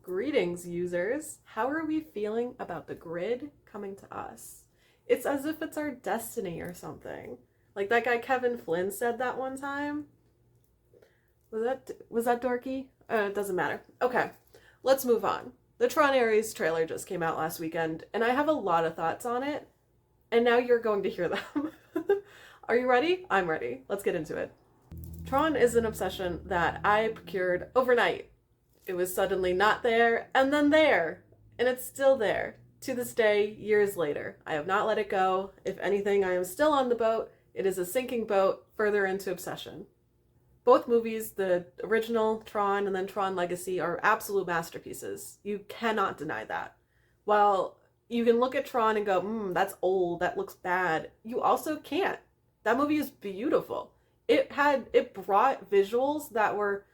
Greetings, users. How are we feeling about the grid coming to us? It's as if it's our destiny or something. Like that guy Kevin Flynn said that one time. Was that dorky? It doesn't matter. Okay, let's move on. The Tron Ares trailer just came out last weekend, and I have a lot of thoughts on it, and now you're going to hear them. Are you ready? I'm ready. Let's get into it. Tron is an obsession that I procured overnight. It was suddenly not there, and then there, and it's still there. To this day, years later. I have not let it go. If anything, I am still on the boat. It is a sinking boat further into obsession. Both movies, the original Tron and then Tron Legacy, are absolute masterpieces. You cannot deny that. While you can look at Tron and go, that's old, that looks bad, you also can't. That movie is beautiful. It brought visuals that were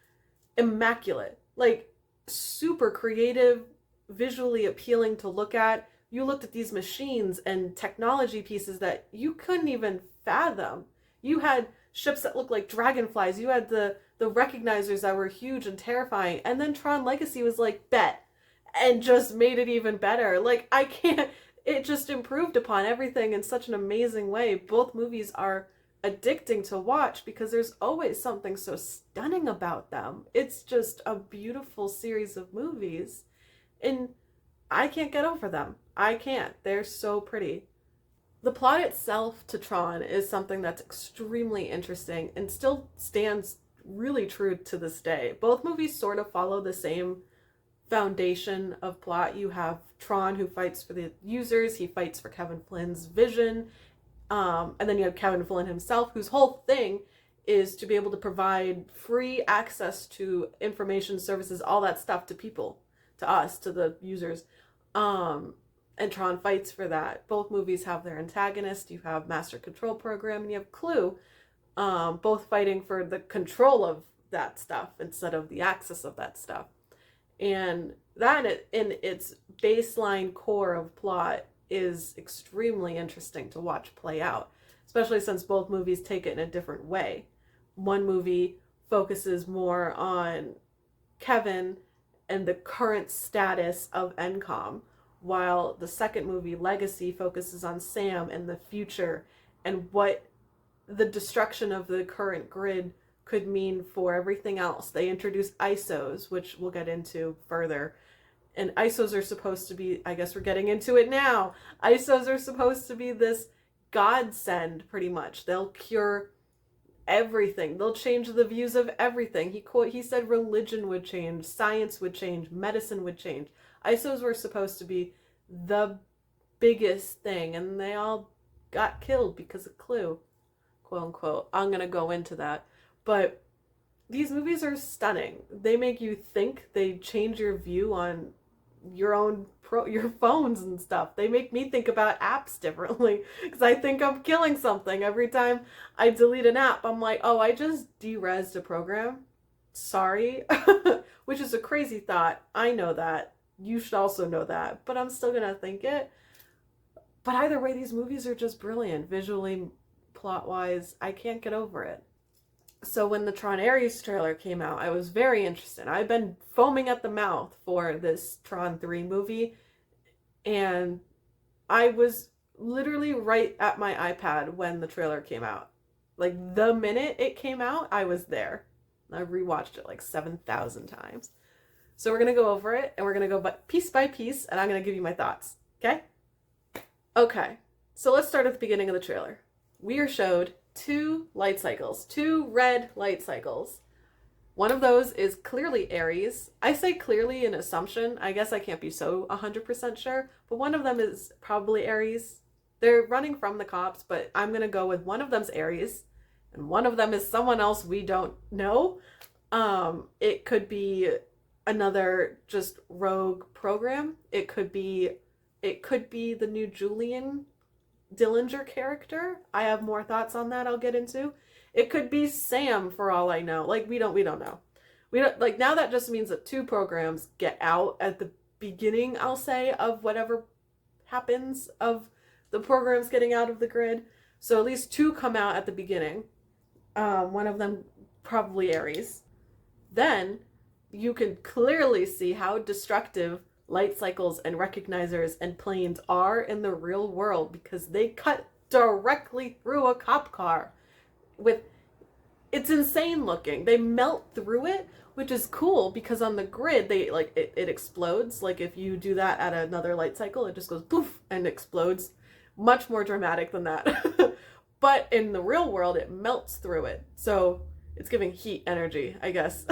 immaculate. Like, super creative, visually appealing to look at. You looked at these machines and technology pieces that you couldn't even fathom. You had ships that looked like dragonflies. You had the recognizers that were huge and terrifying. And then Tron Legacy was like, bet, and just made it even better. Like, it just improved upon everything in such an amazing way. Both movies are addicting to watch because there's always something so stunning about them. It's just a beautiful series of movies, and I can't get over them. I can't. They're so pretty. The plot itself to Tron is something that's extremely interesting and still stands really true to this day. Both movies sort of follow the same foundation of plot. You have Tron, who fights for the users. He fights for Kevin Flynn's vision. And then you have Kevin Flynn himself, whose whole thing is to be able to provide free access to information, services, all that stuff to people, to us, to the users. And Tron fights for that. Both movies have their antagonist. You have Master Control Program and you have Clue, both fighting for the control of that stuff instead of the access of that stuff. And that in its baseline core of plot is extremely interesting to watch play out, especially since both movies take it in a different way. One movie focuses more on Kevin and the current status of NCOM, while the second movie, Legacy, focuses on Sam and the future and what the destruction of the current grid could mean for everything else. They introduce ISOs, which we'll get into further. And ISOs are supposed to be, I guess we're getting into it now. ISOs are supposed to be this godsend, pretty much. They'll cure everything. They'll change the views of everything. He said religion would change, science would change, medicine would change. ISOs were supposed to be the biggest thing, and they all got killed because of Clue, quote unquote. I'm going to go into that. But these movies are stunning. They make you think. They change your view on your phones and stuff. They make me think about apps differently because I think I'm killing something every time I delete an app. I'm like, oh, I just derezzed a program. Sorry. Which is a crazy thought. I know that. You should also know that. But I'm still gonna think it. But either way, these movies are just brilliant. Visually, plot-wise, I can't get over it. So when the Tron Ares trailer came out, I was very interested. I've been foaming at the mouth for this Tron 3 movie, and I was literally right at my iPad when the trailer came out. Like, the minute it came out, I was there. I rewatched it like 7,000 times. So we're going to go over it, and we're going to go piece by piece, and I'm going to give you my thoughts, okay? Okay, so let's start at the beginning of the trailer. We are showed two light cycles, two red light cycles. One of those is clearly Ares. I say clearly in assumption. I guess I can't be so 100% sure, but one of them is probably Ares. They're running from the cops, but I'm going to go with one of them's Ares, and one of them is someone else we don't know. It could be another just rogue program. It could be the new Julian Dillinger character. I have more thoughts on that I'll get into. It could be Sam for all I know. Like, we don't know. We don't, like, now that just means that two programs get out at the beginning, I'll say, of whatever happens of the programs getting out of the grid. So at least two come out at the beginning. One of them probably Ares. Then you can clearly see how destructive light cycles and recognizers and planes are in the real world, because they cut directly through a cop car with, it's insane looking. They melt through it, which is cool because on the grid they like it explodes. Like if you do that at another light cycle, it just goes poof and explodes. Much more dramatic than that. But in the real world, it melts through it. So it's giving heat energy, I guess.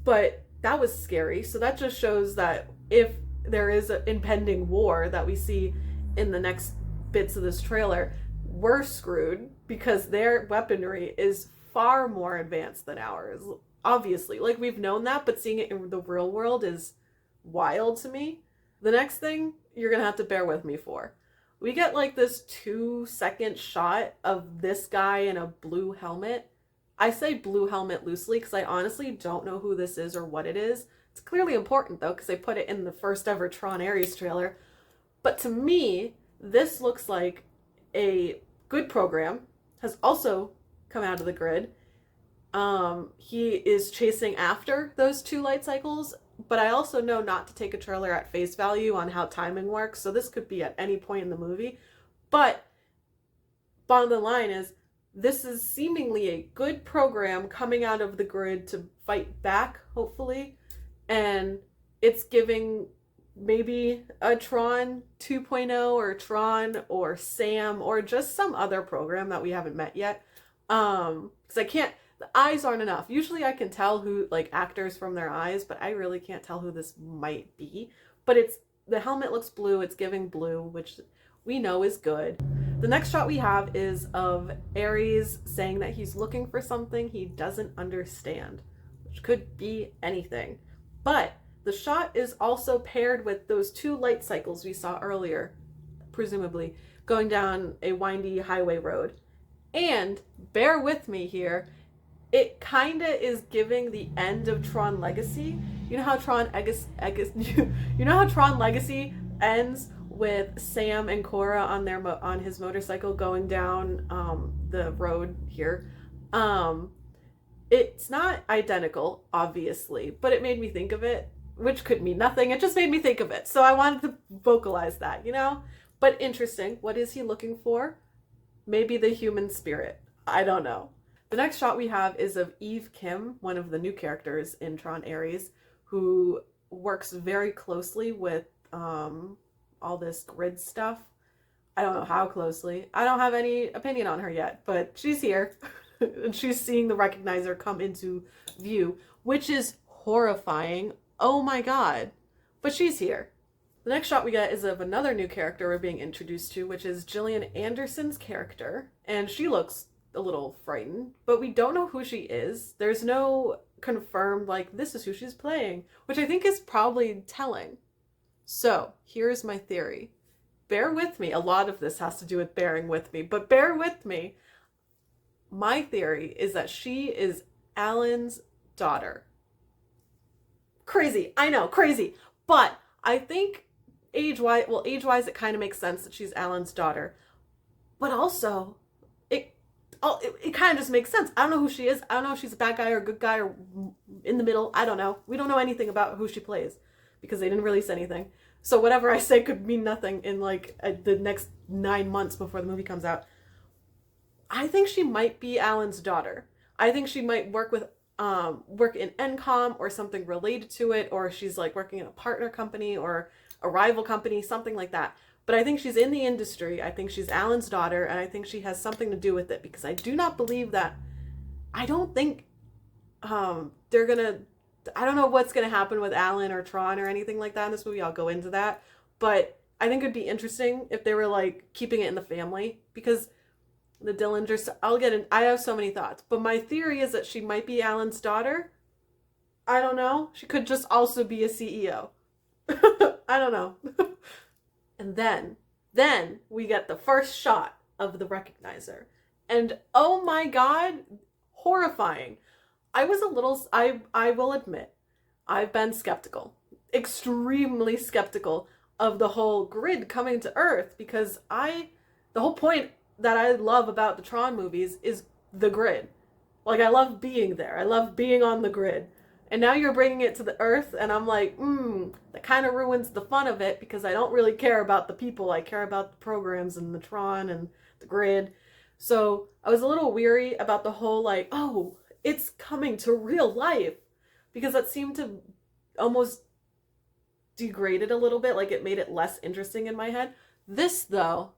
But that was scary. So that just shows that if there is an impending war that we see in the next bits of this trailer, we're screwed because their weaponry is far more advanced than ours. Obviously, like we've known that, but seeing it in the real world is wild to me. The next thing you're gonna have to bear with me for. We get like this 2-second shot of this guy in a blue helmet. I say blue helmet loosely because I honestly don't know who this is or what it is. It's clearly important though because they put it in the first ever Tron Ares trailer. But to me, this looks like a good program, has also come out of the grid. He is chasing after those 2 light cycles, but I also know not to take a trailer at face value on how timing works, so this could be at any point in the movie. But bottom line is, this is seemingly a good program coming out of the grid to fight back, hopefully, and it's giving maybe a Tron 2.0 or Tron or Sam or just some other program that we haven't met yet. Because I can't, the eyes aren't enough. Usually I can tell who, like, actors from their eyes, but I really can't tell who this might be. But it's, the helmet looks blue, it's giving blue, which we know is good. The next shot we have is of Ares saying that he's looking for something he doesn't understand, which could be anything. But the shot is also paired with those 2 light cycles we saw earlier, presumably, going down a windy highway road. And, bear with me here, it kinda is giving the end of Tron Legacy. You know how Tron you know how Tron Legacy ends with Sam and Cora on their on his motorcycle going down the road here. It's not identical, obviously, but it made me think of it, which could mean nothing. It just made me think of it. So I wanted to vocalize that, you know? But interesting. What is he looking for? Maybe the human spirit. I don't know. The next shot we have is of Eve Kim, one of the new characters in Tron Ares, who works very closely with all this grid stuff. I don't know how closely. I don't have any opinion on her yet, but she's here. And she's seeing the recognizer come into view, which is horrifying. Oh my god. But she's here. The next shot we get is of another new character we're being introduced to, which is Gillian Anderson's character. And she looks a little frightened, but we don't know who she is. There's no confirmed, like, this is who she's playing, which I think is probably telling. So, here's my theory. Bear with me. A lot of this has to do with bearing with me, but bear with me. My theory is that she is Alan's daughter. Crazy. I know, crazy. But I think age-wise it kind of makes sense that she's Alan's daughter. But also, it kind of just makes sense. I don't know who she is. I don't know if she's a bad guy or a good guy or in the middle. I don't know. We don't know anything about who she plays because they didn't release anything. So whatever I say could mean nothing in like the next 9 months before the movie comes out. I think she might be Alan's daughter. I think she might work in NCOM or something related to it, or she's like working in a partner company or a rival company, something like that. But I think she's in the industry. I think she's Alan's daughter, and I think she has something to do with it because I do not believe that. I don't think they're gonna. I don't know what's gonna happen with Alan or Tron or anything like that in this movie. I'll go into that, but I think it'd be interesting if they were like keeping it in the family because the Dillingers. I have so many thoughts, but my theory is that she might be Alan's daughter. I don't know. She could just also be a CEO. I don't know. And then we get the first shot of the recognizer. And oh my god, horrifying. I will admit, I've been skeptical. Extremely skeptical of the whole grid coming to Earth because the whole point that I love about the Tron movies is the grid. Like, I love being there. I love being on the grid. And now you're bringing it to the Earth, and I'm like, that kind of ruins the fun of it because I don't really care about the people. I care about the programs and the Tron and the grid. So I was a little weary about the whole like, oh, it's coming to real life, because that seemed to almost degrade it a little bit, like it made it less interesting in my head. This, though,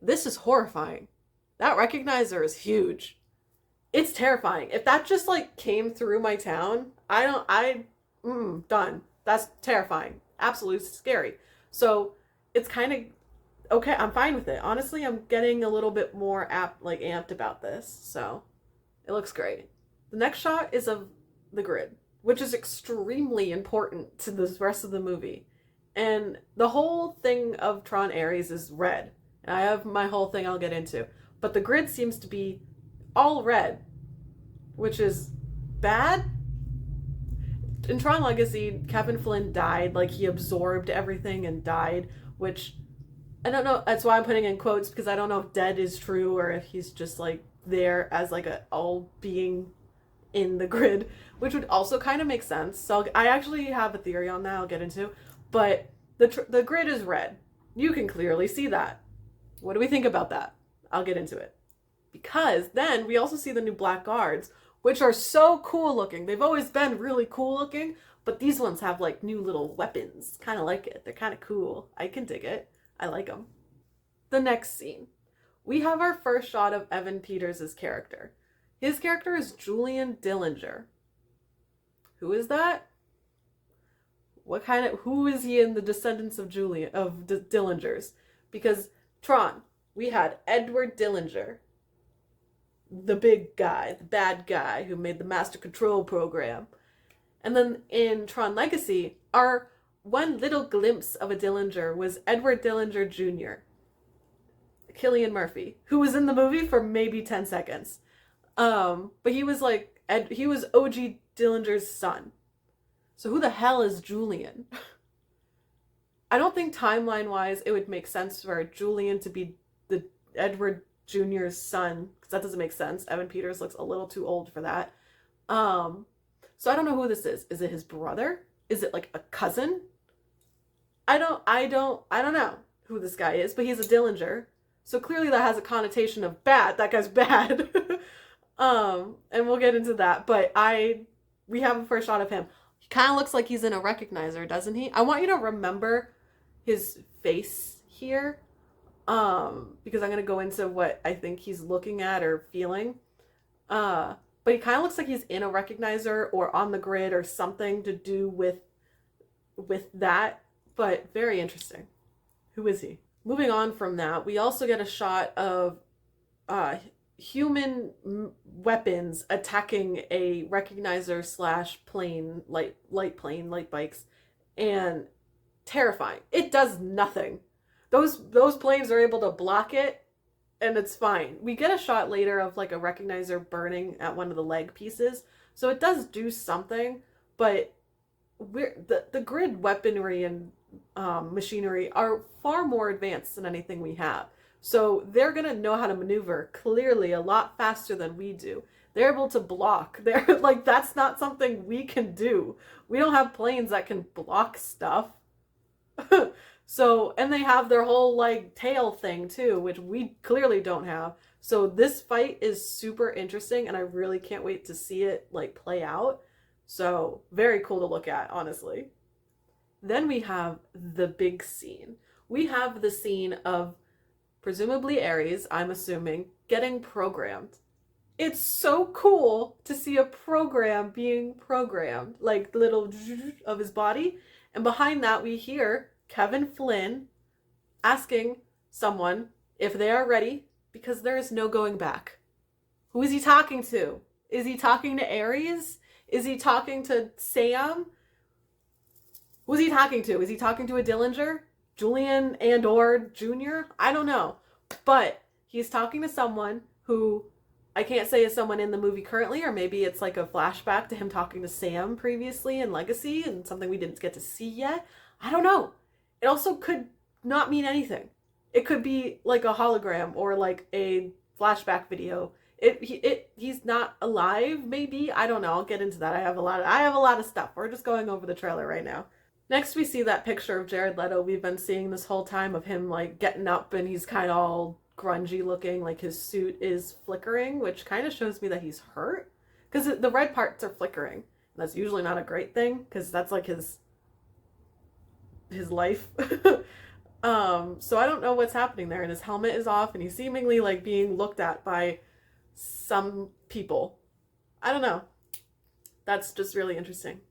this is horrifying. That recognizer is huge. It's terrifying. If that just like came through my town, done. That's terrifying. Absolutely scary. So it's kind of okay. I'm fine with it. Honestly, I'm getting a little bit more amped about this. So it looks great. The next shot is of the grid, which is extremely important to the rest of the movie. And the whole thing of Tron Ares is red. And I have my whole thing I'll get into. But the grid seems to be all red, which is bad. In Tron Legacy, Kevin Flynn died. Like, he absorbed everything and died, which I don't know. That's why I'm putting in quotes, because I don't know if dead is true or if he's just like there as like a all being in the grid, which would also kind of make sense. So I actually have a theory on that I'll get into. But the grid is red. You can clearly see that. What do we think about that? I'll get into it. Because then we also see the new Black Guards, which are so cool looking. They've always been really cool looking, but these ones have like new little weapons. Kind of like it. They're kind of cool. I can dig it. I like them. The next scene. We have our first shot of Evan Peters' character. His character is Julian Dillinger. Who is that? Who is he in the descendants of Dillingers? Because Tron, we had Edward Dillinger, the big guy, the bad guy who made the Master Control program. And then in Tron Legacy, our one little glimpse of a Dillinger was Edward Dillinger Jr., Cillian Murphy, who was in the movie for maybe 10 seconds. But he was like, he was OG Dillinger's son. So who the hell is Julian? I don't think timeline-wise it would make sense for Julian to be the Edward Jr.'s son, because that doesn't make sense. Evan Peters looks a little too old for that. So I don't know who this is. Is it his brother? Is it like a cousin? I don't know who this guy is, but he's a Dillinger. So clearly that has a connotation of bad. That guy's bad. And we'll get into that. But we have a first shot of him. He kind of looks like he's in a recognizer, doesn't he? I want you to remember his face here, because I'm going to go into what I think he's looking at or feeling. But he kind of looks like he's in a recognizer or on the grid or something to do with that. But very interesting. Who is he? Moving on from that, we also get a shot of human weapons attacking a recognizer / plane, light plane, light bikes, and terrifying. It does nothing. Those planes are able to block it, and it's fine. We get a shot later of like a recognizer burning at one of the leg pieces, so it does do something, but the grid weaponry and machinery are far more advanced than anything we have. So they're going to know how to maneuver clearly a lot faster than we do. They're able to block. They're like, that's not something we can do. We don't have planes that can block stuff. So, and they have their whole like tail thing too, which we clearly don't have. So this fight is super interesting, and I really can't wait to see it like play out. So very cool to look at, honestly. Then we have the big scene. We have the scene of presumably Ares, I'm assuming, getting programmed. It's so cool to see a program being programmed, like the little of his body. And behind that, we hear Kevin Flynn asking someone if they are ready, because there is no going back. Who is he talking to? Is he talking to Ares? Is he talking to Sam? Who's he talking to? Is he talking to a Dillinger? Julian and or Jr.? I don't know. But he's talking to someone who I can't say is someone in the movie currently, or maybe it's like a flashback to him talking to Sam previously in Legacy and something we didn't get to see yet. I don't know. It also could not mean anything. It could be like a hologram or like a flashback video. He's not alive, maybe. I don't know. I'll get into that. I have a lot of stuff. We're just going over the trailer right now. Next we see that picture of Jared Leto we've been seeing this whole time of him like getting up and he's kind of all grungy looking, like his suit is flickering, which kind of shows me that he's hurt because the red parts are flickering. And that's usually not a great thing because that's like his life. So I don't know what's happening there, and his helmet is off and he's seemingly like being looked at by some people. I don't know. That's just really interesting.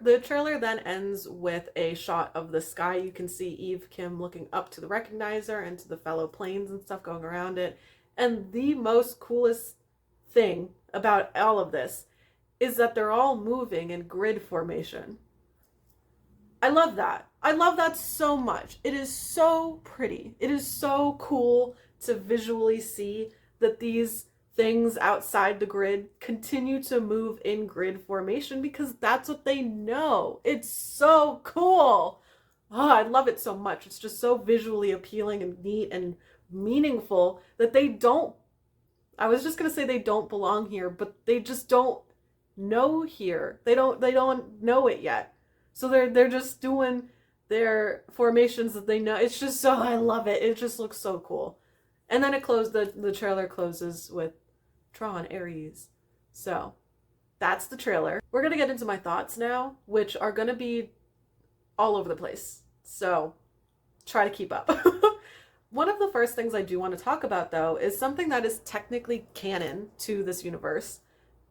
The trailer then ends with a shot of the sky. You can see Eve Kim looking up to the recognizer and to the fellow planes and stuff going around it. And the most coolest thing about all of this is that they're all moving in grid formation. I love that. I love that so much. It is so pretty. It is so cool to visually see that these things outside the grid continue to move in grid formation because that's what they know. It's so cool. Oh, I love it so much. It's just so visually appealing and neat and meaningful that they don't, I was just going to say they don't belong here, but they just don't know here. They don't know it yet. So they're just doing their formations that they know. It's just so, I love it. It just looks so cool. And then the trailer closes with Tron Ares. So that's the trailer. We're going to get into my thoughts now, which are going to be all over the place. So try to keep up. One of the first things I do want to talk about, though, is something that is technically canon to this universe.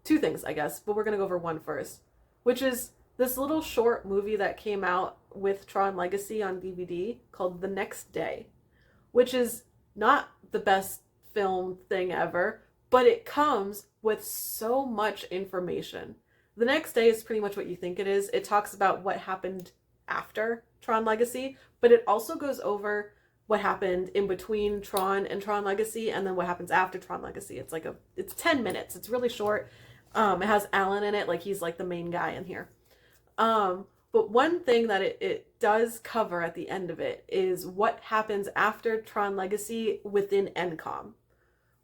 Two things, I guess, but we're going to go over one first, which is this little short movie that came out with Tron Legacy on DVD called The Next Day, which is not the best film thing ever, but it comes with so much information. The Next Day is pretty much what you think it is. It talks about what happened after Tron Legacy, but it also goes over what happened in between Tron and Tron Legacy and then what happens after Tron Legacy. It's 10 minutes. It's really short. It has Alan in it, like he's like the main guy in here. But one thing that it does cover at the end of it is what happens after Tron Legacy within NCOM,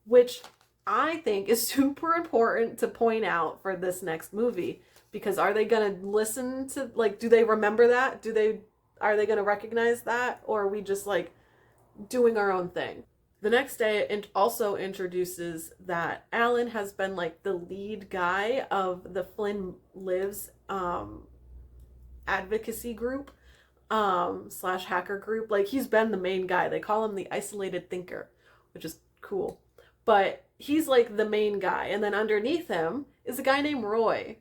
which I think is super important to point out for this next movie, because are they going to listen to, like, do they remember that? Are they going to recognize that? Or are we just like doing our own thing? The Next Day it also introduces that Alan has been like the lead guy of the Flynn Lives advocacy group / hacker group. Like he's been the main guy. They call him the isolated thinker, which is cool. But he's like the main guy. And then underneath him is a guy named Roy.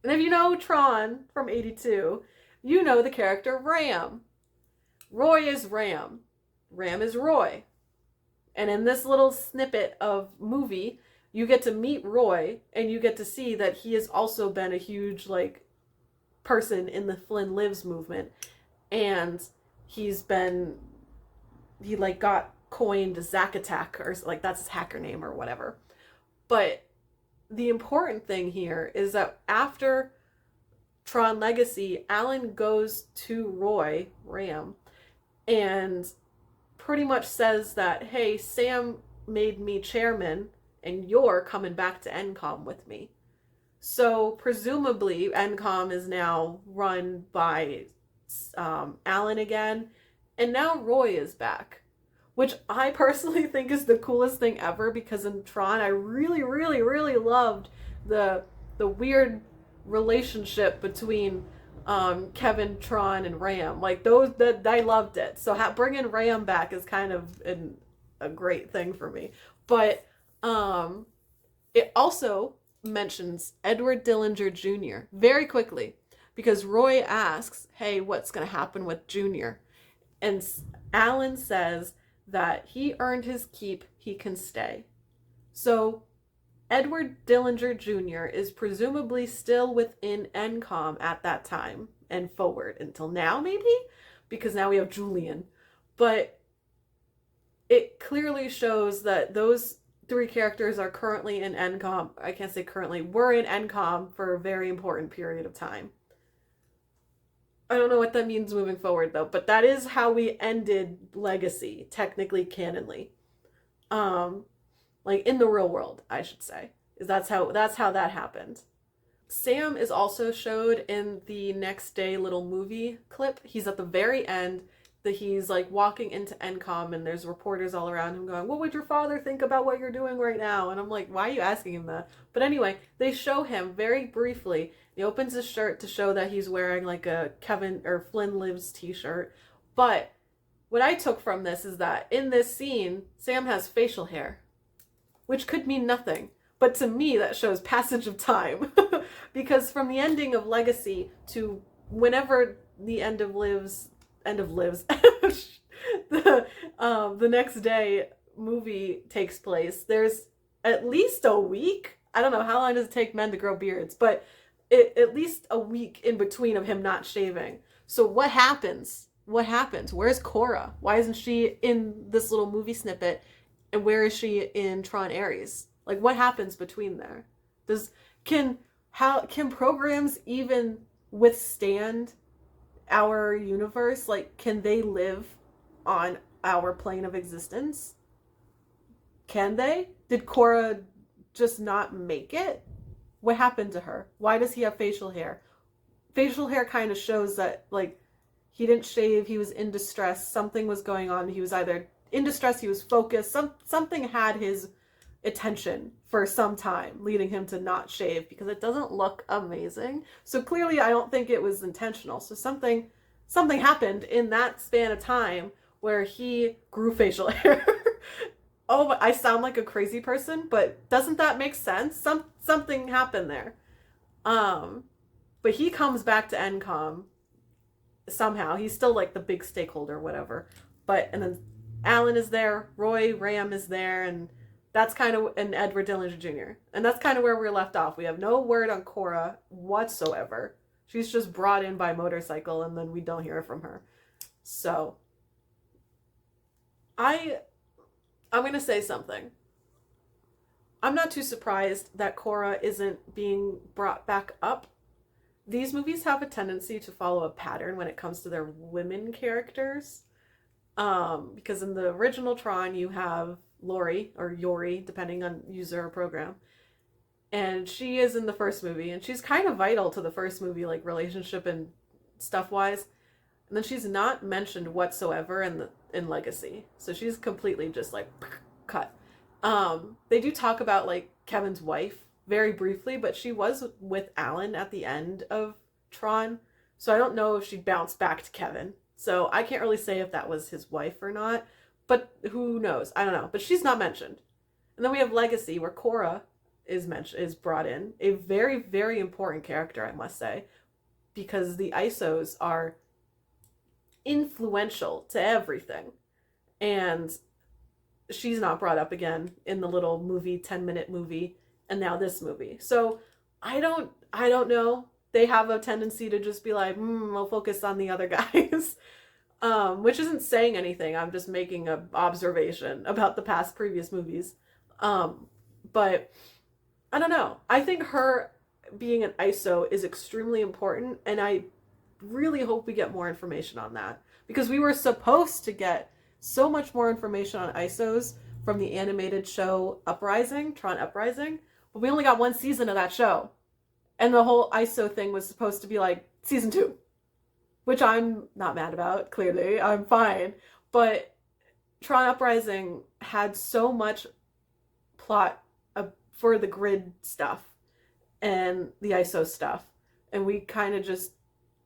And if you know Tron from 82, you know the character Ram. Roy is Ram. Ram is Roy. And in this little snippet of movie, you get to meet Roy and you get to see that he has also been a huge like person in the Flynn Lives movement. And he like got coined Zack Attack, or like that's his hacker name or whatever. But the important thing here is that after Tron Legacy, Alan goes to Roy, Ram, and pretty much says that, hey, Sam made me chairman and you're coming back to NCOM with me. So presumably NCOM is now run by Alan again, and now Roy is back, which I personally think is the coolest thing ever, because in Tron I really, really, really loved the weird relationship between Kevin, Tron, and Ram. Like those, that I loved it. So bringing Ram back is kind of a great thing for me. But it also mentions Edward Dillinger Jr. very quickly, because Roy asks, hey, what's going to happen with Jr.? And Alan says that he earned his keep, he can stay. So Edward Dillinger Jr. is presumably still within NCOM at that time and forward until now, maybe? Because now we have Julian. But it clearly shows that those three characters are currently in NCOM. I can't say currently. Were in NCOM for a very important period of time. I don't know what that means moving forward, though. But that is how we ended Legacy, technically, canonly. Like in the real world, I should say. Is that's how that happened. Sam is also showed in the next day little movie clip. He's at the very end that he's like walking into NCOM and there's reporters all around him going, "What would your father think about what you're doing right now?" And I'm like, why are you asking him that? But anyway, they show him very briefly. He opens his shirt to show that he's wearing like a Kevin or Flynn Lives t-shirt. But what I took from this is that in this scene, Sam has facial hair, which could mean nothing. But to me, that shows passage of time. Because from the ending of Legacy to whenever the end of Lives, the next day movie takes place, there's at least a week. I don't know how long does it take men to grow beards, but at least a week in between of him not shaving. So what happens? What happens? Where's Cora? Why isn't she in this little movie snippet? And where is she in Tron Ares? Like, what happens between there? Can programs even withstand our universe? Like, can they live on our plane of existence? Can they? Did Cora just not make it? What happened to her? Why does he have facial hair? Facial hair kind of shows that, like, he didn't shave, he was in distress, something was going on, he was either in distress, he was focused, something had his attention for some time, leading him to not shave, because it doesn't look amazing. So clearly I don't think it was intentional. So something happened in that span of time where he grew facial hair. Oh, I sound like a crazy person, but doesn't that make sense? Something happened there. But he comes back to NCOM somehow. He's still like the big stakeholder, whatever. And then Alan is there, Roy Ram is there, and that's kind of, and Edward Dillinger Jr. And that's kind of where we're left off. We have no word on Cora whatsoever. She's just brought in by motorcycle, and then we don't hear from her. So I'm going to say something. I'm not too surprised that Cora isn't being brought back up. These movies have a tendency to follow a pattern when it comes to their women characters. Because in the original Tron, you have Lori, or Yori, depending on user or program. And she is in the first movie, and she's kind of vital to the first movie, like relationship and stuff-wise. And then she's not mentioned whatsoever in Legacy. So she's completely just like cut. They do talk about like Kevin's wife very briefly, but she was with Alan at the end of Tron. So I don't know if she bounced back to Kevin. So I can't really say if that was his wife or not, but who knows? I don't know. But she's not mentioned. And then we have Legacy, where Cora is brought in, a very, very important character, I must say, because the ISOs are influential to everything. And she's not brought up again in the little movie, 10-minute movie, and now this movie. So I don't know. They have a tendency to just be like, we'll focus on the other guys. Which isn't saying anything. I'm just making an observation about the previous movies. But I don't know. I think her being an ISO is extremely important, and I really hope we get more information on that. Because we were supposed to get so much more information on ISOs from the animated show Tron Uprising, but we only got one season of that show. And the whole ISO thing was supposed to be like season 2. Which I'm not mad about, clearly. I'm fine. But Tron Uprising had so much plot for the grid stuff and the ISO stuff. And we kind of just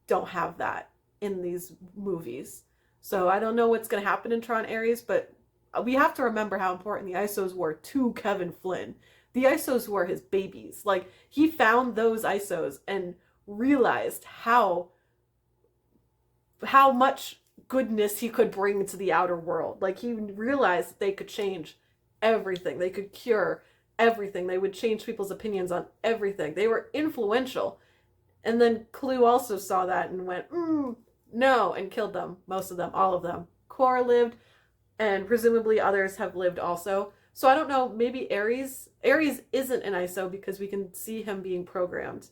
don't have that in these movies. So I don't know what's going to happen in Tron Ares, but we have to remember how important the ISOs were to Kevin Flynn. The ISOs were his babies. Like, he found those ISOs and realized how much goodness he could bring to the outer world. Like, he realized that they could change everything. They could cure everything. They would change people's opinions on everything. They were influential. And then Clue also saw that and went, no, and killed them. Most of them, all of them. Cora lived, and presumably others have lived also. So I don't know, maybe Ares isn't an ISO because we can see him being programmed.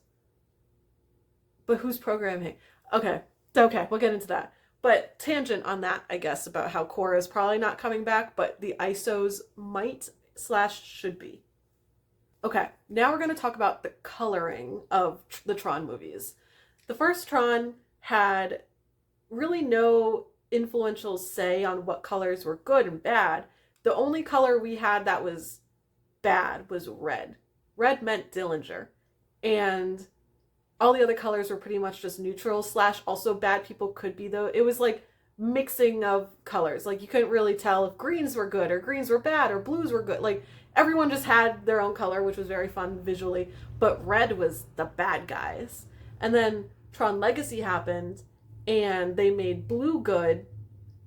But who's programming? Okay, we'll get into that. But tangent on that, I guess, about how Cora is probably not coming back, but the ISOs might slash should be. Okay, now we're going to talk about the coloring of the Tron movies. The first Tron had really no influential say on what colors were good and bad. The only color we had that was bad was red. Red meant Dillinger. And all the other colors were pretty much just neutral slash also bad people could be though. It was like mixing of colors. Like you couldn't really tell if greens were good or greens were bad or blues were good. Like everyone just had their own color, which was very fun visually. But red was the bad guys. And then Tron Legacy happened and they made blue good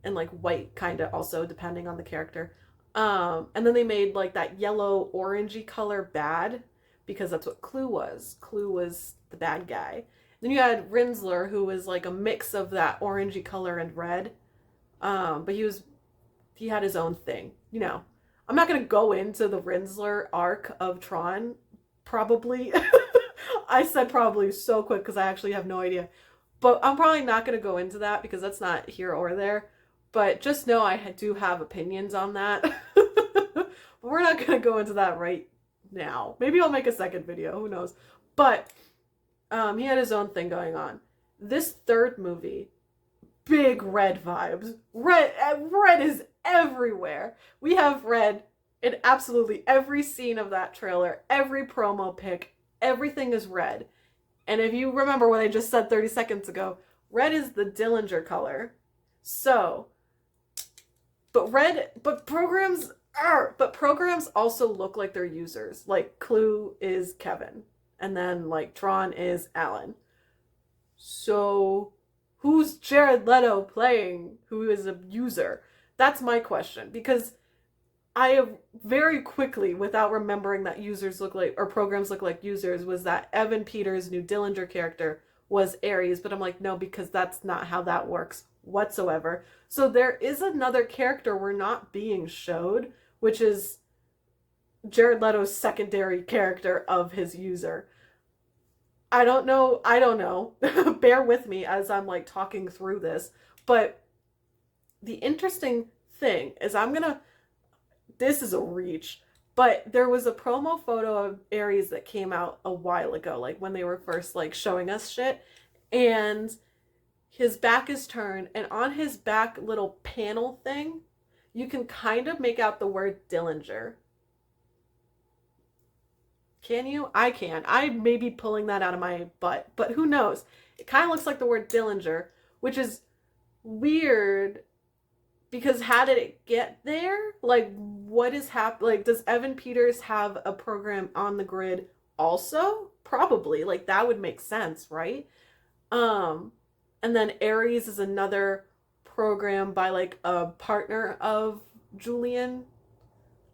and like white kind of also depending on the character. And then they made like that yellow orangey color bad because that's what Clue was. Clue was the bad guy. Then you had Rinsler, who was like a mix of that orangey color and red. But he had his own thing. You know, I'm not going to go into the Rinsler arc of Tron, probably. I said probably so quick because I actually have no idea. But I'm probably not going to go into that because that's not here or there. But just know I do have opinions on that. But we're not going to go into that right now. Maybe I'll make a second video. Who knows? But he had his own thing going on. This third movie, big red vibes. Red is everywhere. We have red in absolutely every scene of that trailer, every promo pic, everything is red. And if you remember what I just said 30 seconds ago, red is the Dillinger color. So, but programs also look like their users. Like Clue is Kevin. And then like Tron is Alan. So who's Jared Leto playing who is a user? That's my question. Because I have very quickly, without remembering that users look like, or programs look like users, was that Evan Peters' new Dillinger character was Ares. But I'm like, no, because that's not how that works whatsoever. So there is another character we're not being showed, which is Jared Leto's secondary character of his user. I don't know. Bear with me as I'm like talking through this. But the interesting thing is this is a reach, but there was a promo photo of Ares that came out a while ago, like when they were first like showing us shit, and his back is turned, and on his back little panel thing, you can kind of make out the word Dillinger. Can you? I can. I may be pulling that out of my butt, but who knows? It kind of looks like the word Dillinger, which is weird because how did it get there? Like, what is happening? Like, does Evan Peters have a program on the grid also? Probably. Like, that would make sense, right? And then Ares is another program by like a partner of Julian.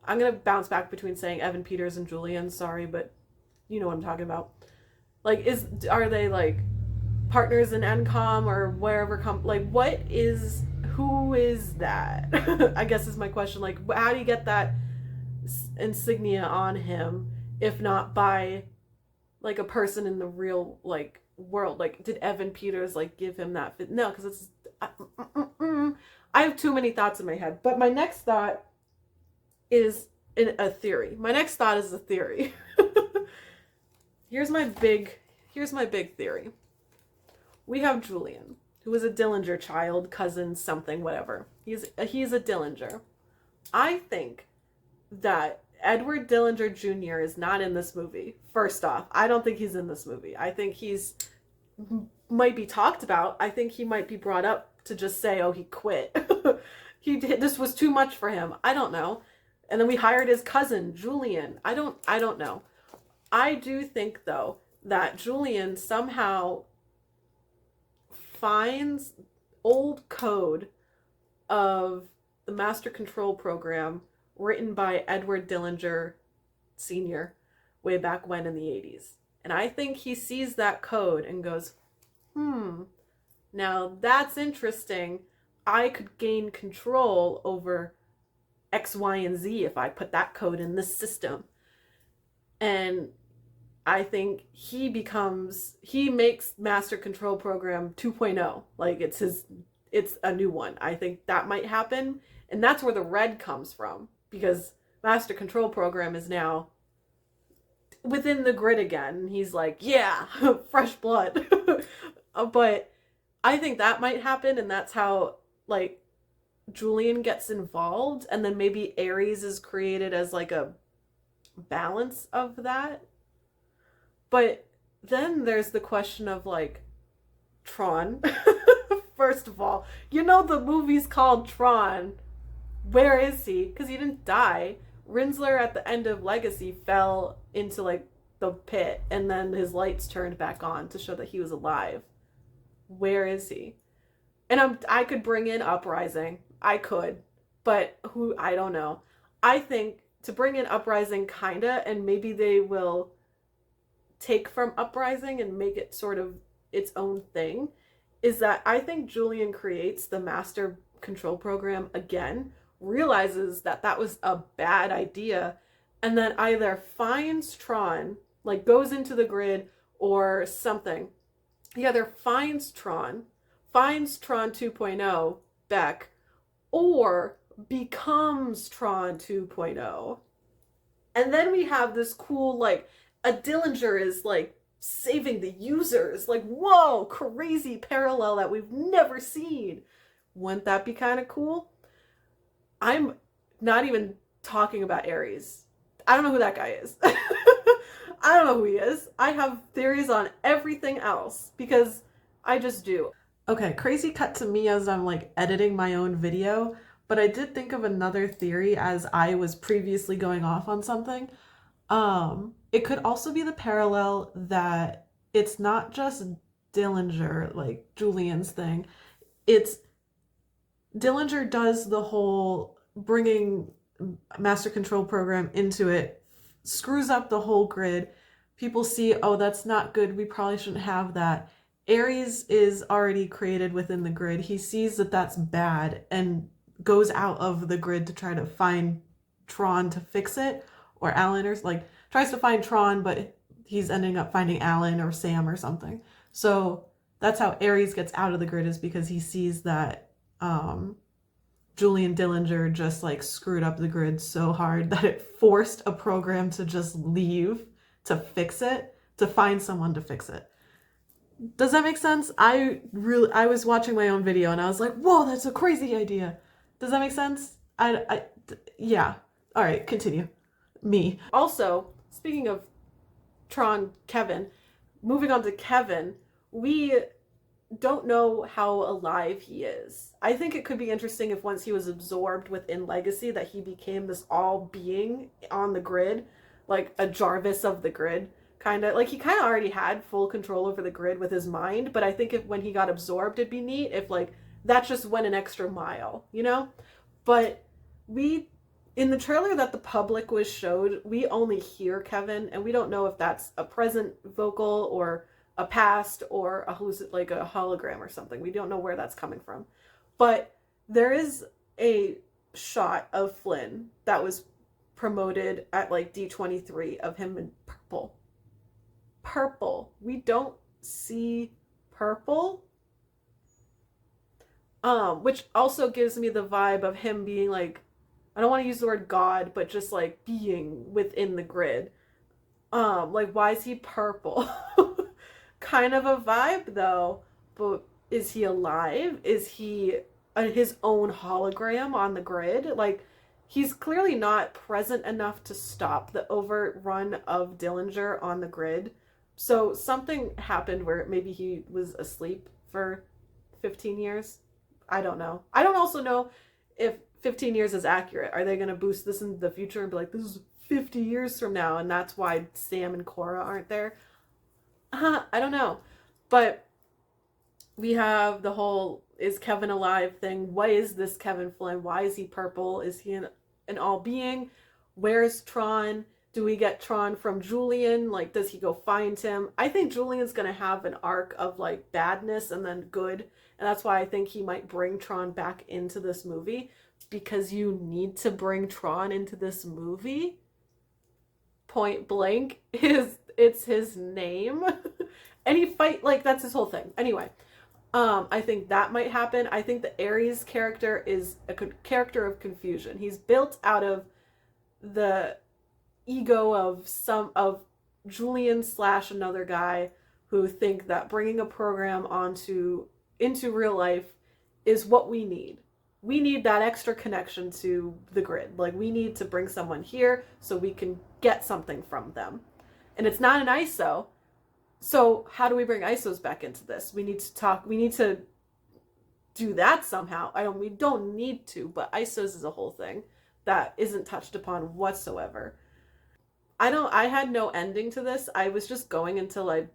I'm going to bounce back between saying Evan Peters and Julian. Sorry, but you know what I'm talking about. Like, are they like partners in NCOM or wherever? Who is that? I guess is my question. Like, how do you get that insignia on him if not by like a person in the real like world? Like, did Evan Peters like give him that? No, because it's I have too many thoughts in my head. But my next thought is a theory. My next thought is a theory. Here's my big theory. We have Julian, who is a Dillinger child, cousin, something, whatever. He's a Dillinger. I think that Edward Dillinger Jr. is not in this movie. First off, I don't think he's in this movie. I think might be talked about. I think he might be brought up to just say, oh, he quit. This was too much for him. I don't know. And then we hired his cousin, Julian. I don't know. I do think, though, that Julian somehow finds old code of the Master Control Program written by Edward Dillinger Sr. way back when in the 80s. And I think he sees that code and goes, now that's interesting. I could gain control over X, Y, and Z if I put that code in this system. And I think he makes Master Control Program 2.0. Like it's a new one. I think that might happen. And that's where the red comes from. Because master control program is now within the grid again. He's like, yeah, fresh blood. But I think that might happen, and that's how, like, Julian gets involved, and then maybe Ares is created as, like, a balance of that. But then there's the question of, like, Tron. First of all, the movie's called Tron. Where is he? Because he didn't die. Rinsler at the end of Legacy fell into, like, the pit, and then his lights turned back on to show that he was alive. Where is he? And I could bring in Uprising. I could. But I don't know. I think to bring in Uprising, kinda, and maybe they will take from Uprising and make it sort of its own thing, is that I think Julian creates the master control program again, realizes that that was a bad idea, and then either finds Tron, like goes into the grid or something. He either finds Tron 2.0, Beck, or becomes Tron 2.0. And then we have this cool, like, a Dillinger is, like, saving the users. Like, whoa, crazy parallel that we've never seen. Wouldn't that be kind of cool? I'm not even talking about Ares. I don't know who that guy is. I don't know who he is. I have theories on everything else because I just do. Okay, crazy cut to me as I'm, like, editing my own video, but I did think of another theory as I was previously going off on something. It could also be the parallel that it's not just Dillinger, like Julian's thing. It's Dillinger does the whole bringing master control program into it, screws up the whole grid. People see, oh, that's not good. We probably shouldn't have that. Ares is already created within the grid. He sees that that's bad and goes out of the grid to try to find Tron to fix it, or Alan, or like tries to find Tron, but he's ending up finding Alan or Sam or something. So that's how Ares gets out of the grid, is because he sees that Julian Dillinger just like screwed up the grid so hard that it forced a program to just leave to fix it, to find someone to fix it. Does that make sense? I was watching my own video and I was like, whoa, that's a crazy idea. Does that make sense? Yeah. All right, continue. Me. Also, speaking of Tron Kevin, moving on to Kevin, we don't know how alive he is. I think it could be interesting if once he was absorbed within Legacy that he became this all being on the grid, like a Jarvis of the grid, kind of. Like he kind of already had full control over the grid with his mind, but I think if when he got absorbed, it'd be neat if like that just went an extra mile, But in the trailer that the public was showed, we only hear Kevin, and we don't know if that's a present vocal or a past or like a hologram or something. We don't know where that's coming from. But there is a shot of Flynn that was promoted at like D23 of him in purple. Purple. We don't see purple. Which also gives me the vibe of him being like, I don't want to use the word God, but just like being within the grid. Like, why is he purple? Kind of a vibe though, but is he alive? Is he his own hologram on the grid? Like, he's clearly not present enough to stop the overrun of Dillinger on the grid. So something happened where maybe he was asleep for 15 years. I don't know. I don't also know if 15 years is accurate. Are they going to boost this in the future and be like, this is 50 years from now, and that's why Sam and Cora aren't there? I don't know. But we have the whole is Kevin alive thing. What is this Kevin Flynn? Why is he purple? Is he an all-being? Where's Tron? Do we get Tron from Julian? Like, does he go find him? I think Julian's going to have an arc of, like, badness and then good. And that's why I think he might bring Tron back into this movie. Because you need to bring Tron into this movie. Point blank. It's his name. And he that's his whole thing. Anyway, I think that might happen. I think the Ares character is a character of confusion. He's built out of the ego of Julian / another guy who think that bringing a program into real life is what we need. We need that extra connection to the grid. Like, we need to bring someone here so we can get something from them. And it's not an ISO. So how do we bring ISOs back into this? We need to do that somehow. We don't need to, but ISOs is a whole thing that isn't touched upon whatsoever. I had no ending to this. I was just going until I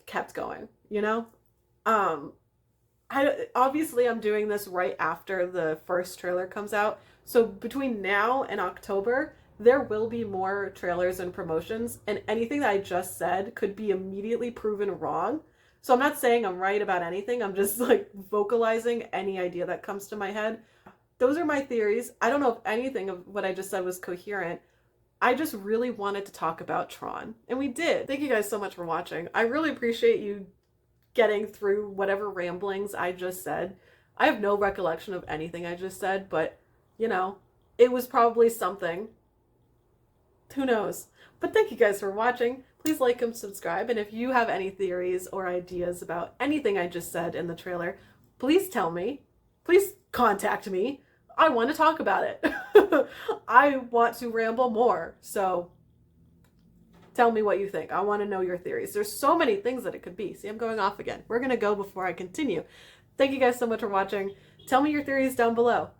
kept going, you know? Obviously I'm doing this right after the first trailer comes out. So between now and October, there will be more trailers and promotions, and anything that I just said could be immediately proven wrong. So I'm not saying I'm right about anything. I'm just like vocalizing any idea that comes to my head. Those are my theories. I don't know if anything of what I just said was coherent. I just really wanted to talk about Tron, and we did. Thank you guys so much for watching. I really appreciate you getting through whatever ramblings I just said. I have no recollection of anything I just said, but, you know, it was probably something. Who knows? But thank you guys for watching. Please like and subscribe, and if you have any theories or ideas about anything I just said in the trailer, please tell me. Please contact me. I want to talk about it. I want to ramble more, so tell me what you think. I want to know your theories. There's so many things that it could be. See, I'm going off again. We're going to go before I continue. Thank you guys so much for watching. Tell me your theories down below.